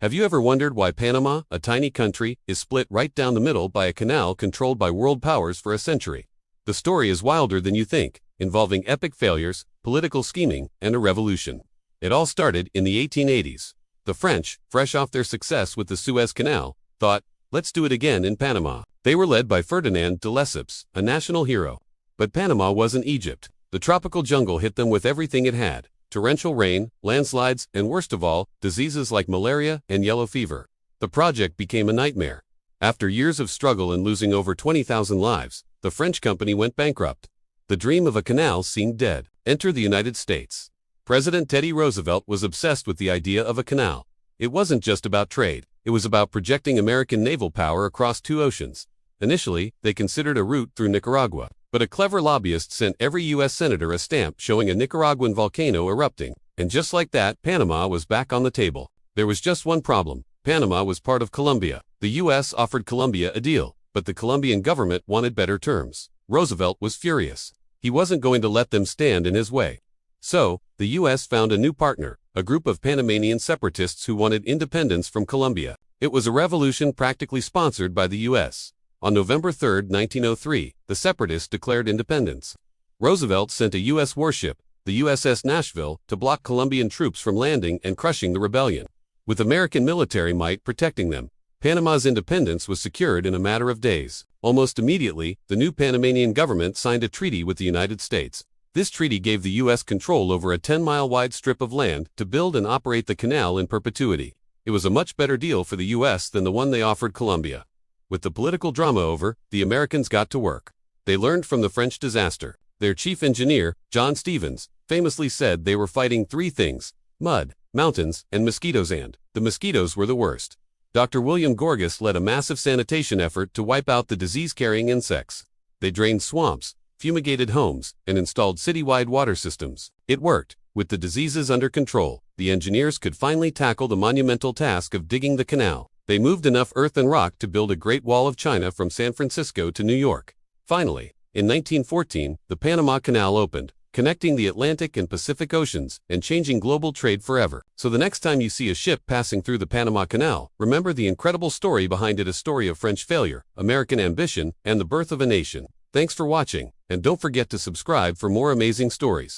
Have you ever wondered why Panama, a tiny country, is split right down the middle by a canal controlled by world powers for a century? The story is wilder than you think, involving epic failures, political scheming, and a revolution. It all started in the 1880s. The French, fresh off their success with the Suez Canal, thought, let's do it again in Panama. They were led by Ferdinand de Lesseps, a national hero. But Panama wasn't Egypt. The tropical jungle hit them with everything it had: torrential rain, landslides, and worst of all, diseases like malaria and yellow fever. The project became a nightmare. After years of struggle and losing over 20,000 lives, the French company went bankrupt. The dream of a canal seemed dead. Enter the United States. President Teddy Roosevelt was obsessed with the idea of a canal. It wasn't just about trade. It was about projecting American naval power across two oceans. Initially, they considered a route through Nicaragua, but a clever lobbyist sent every U.S. senator a stamp showing a Nicaraguan volcano erupting. And just like that, Panama was back on the table. There was just one problem. Panama was part of Colombia. The U.S. offered Colombia a deal, but the Colombian government wanted better terms. Roosevelt was furious. He wasn't going to let them stand in his way. So, the U.S. found a new partner, a group of Panamanian separatists who wanted independence from Colombia. It was a revolution practically sponsored by the U.S. On November 3, 1903, the separatists declared independence. Roosevelt sent a U.S. warship, the USS Nashville, to block Colombian troops from landing and crushing the rebellion. With American military might protecting them, Panama's independence was secured in a matter of days. Almost immediately, the new Panamanian government signed a treaty with the United States. This treaty gave the U.S. control over a 10-mile-wide strip of land to build and operate the canal in perpetuity. It was a much better deal for the U.S. than the one they offered Colombia. With the political drama over, the Americans got to work. They learned from the French disaster. Their chief engineer, John Stevens, famously said they were fighting three things: mud, mountains, and mosquitoes, and the mosquitoes were the worst. Dr. William Gorgas led a massive sanitation effort to wipe out the disease-carrying insects. They drained swamps, fumigated homes, and installed citywide water systems. It worked. With the diseases under control, the engineers could finally tackle the monumental task of digging the canal. They moved enough earth and rock to build a Great Wall of China from San Francisco to New York. Finally, in 1914, the Panama Canal opened, connecting the Atlantic and Pacific Oceans and changing global trade forever. So the next time you see a ship passing through the Panama Canal, remember the incredible story behind it: a story of French failure, American ambition, and the birth of a nation. Thanks for watching, and don't forget to subscribe for more amazing stories.